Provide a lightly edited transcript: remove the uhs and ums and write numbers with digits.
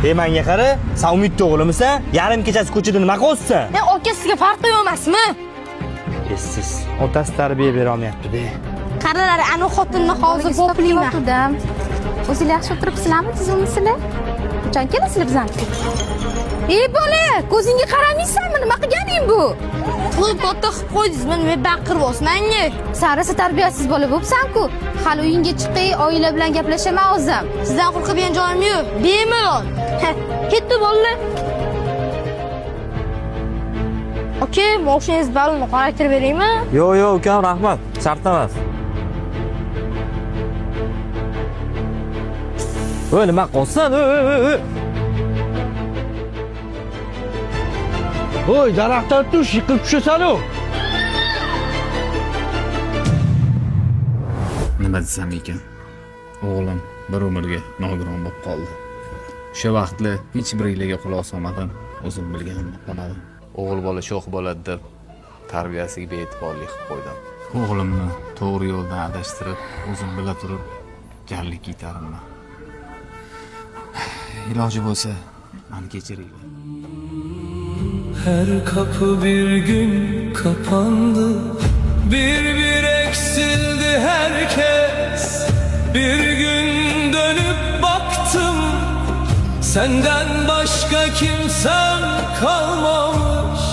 Menga qara, sen Umidni o'g'limisan? Yarim kechasi ko'chada nima qilyapsan? Aka sizga farqi yo'q emasmi? Siz otasi tarbiya bera olmayapti-da. Qaralar, ana xotinni hozir bo'playman. O'zinglar yaxshi o'tiribsizlarmi, tizimmisizlar? Qachon kelasizlar bizlarga? Ey bola, ko'zingga qaramaysanmi? Nima qilganing bu? To'y katta qilib qo'ydingizmi? Nima baqiryapsizmanga? Sarisi tarbiyasiz bola bo'psan-ku. Hali uyingga chiqay, oila bilan gaplashaman o'zim. Sizdan qo'rqadigan joyim yo'q. Bemalol. Ketdi bolalar. Aka, mashinangiz balonni qaraytirib beraymi? Yo'q, ukam, rahmat. Shart emas. Voy, nima qilsan? Voy, daraxtdan tush, yiqilib tushasan-ku. Nima desam ekan? O'g'lim bir umrga nogiron bo'lib qoldi. O'sha vaqtda hech biriga quloq solmadim, o'zim bilganim qolmadi. O'g'il bola sho'x bo'ladi deb tarbiyasiga be'tiborlik qilib qo'ydim. O'g'limni to'g'ri yo'ldan adashtirib, o'zim bila turib jarlik yetarimman. Iloji bo'lsa, meni kechiringlar. Her kapı bir gün kapandı, bir eksildi herkes. Bir gün dönüp baktım, senden başka kimsem kalmamış.